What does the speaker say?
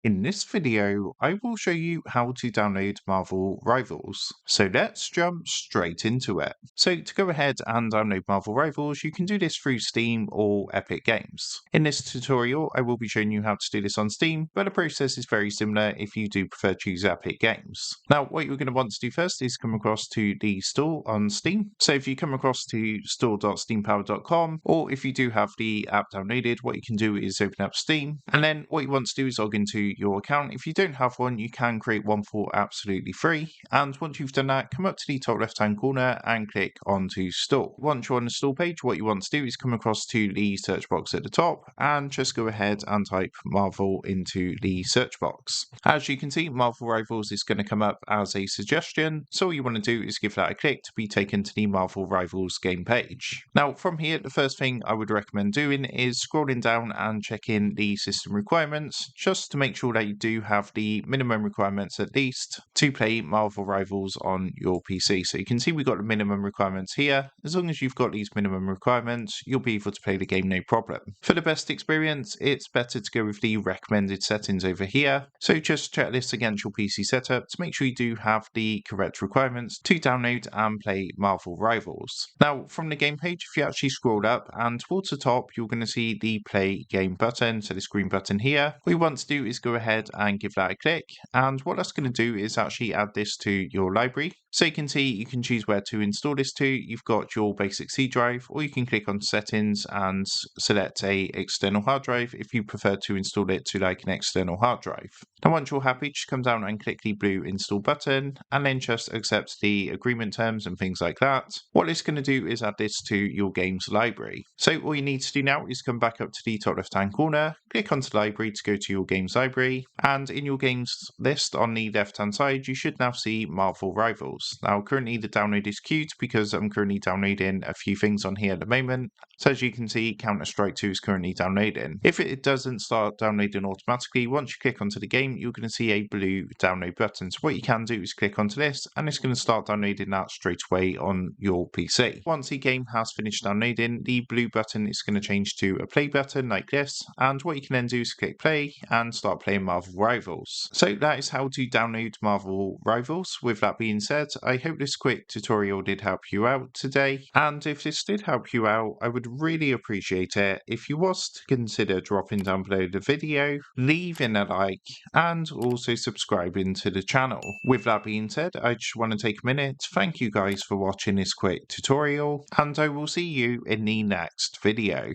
In this video, I will show you how to download Marvel Rivals. So let's jump straight into it. So to go ahead and download Marvel Rivals, you can do this through Steam or Epic Games. In this tutorial, I will be showing you how to do this on Steam, but the process is very similar if you do prefer to use Epic Games. Now, what you're going to want to do first is come across to the store on Steam. So if you come across to store.steampower.com, or if you do have the app downloaded, what you can do is open up Steam, and then what you want to do is log into your account. If you don't have one, you can create one for absolutely free. And once you've done that, come up to the top left hand corner and click onto store. Once you're on the store page, what you want to do is come across to the search box at the top and just go ahead and type Marvel into the search box. As you can see, Marvel Rivals is going to come up as a suggestion. So all you want to do is give that a click to be taken to the Marvel Rivals game page. Now from here, the first thing I would recommend doing is scrolling down and checking the system requirements, just to make sure that you do have the minimum requirements at least to play Marvel Rivals on your PC. So you can see we've got the minimum requirements here. As long as you've got these minimum requirements, you'll be able to play the game no problem. For the best experience, it's better to go with the recommended settings over here. So just check this against your PC setup to make sure you do have the correct requirements to download and play Marvel Rivals. Now from the game page, if you actually scroll up and towards the top, you're going to see the play game button. So this green button here. What you want to do is go ahead and give that a click, and what that's going to do is actually add this to your library. So you can see you can choose where to install this to. You've got your basic C drive, or you can click on settings and select a external hard drive if you prefer to install it to like an external hard drive. Now once you're happy, just come down and click the blue install button and then just accept the agreement terms and things like that. What it's going to do is add this to your games library. So all you need to do now is come back up to the top left hand corner, click onto the library to go to your games library, and in your games list on the left hand side you should now see Marvel Rivals. Now currently the download is queued because I'm currently downloading a few things on here at the moment. So as you can see, Counter-Strike 2 is currently downloading. If it doesn't start downloading automatically, once you click onto the game you're going to see a blue download button. So what you can do is click onto this and it's going to start downloading that straight away on your PC. Once the game has finished downloading, the blue button is going to change to a play button like this, and what you can then do is click play and start playing Marvel Rivals. So that is how to download Marvel Rivals. With that being said, I hope this quick tutorial did help you out today, and if this did help you out, I would really appreciate it if you was to consider dropping down below the video, leaving a like, and also subscribing to the channel. With that being said, I just want to take a minute to thank you guys for watching this quick tutorial, and I will see you in the next video.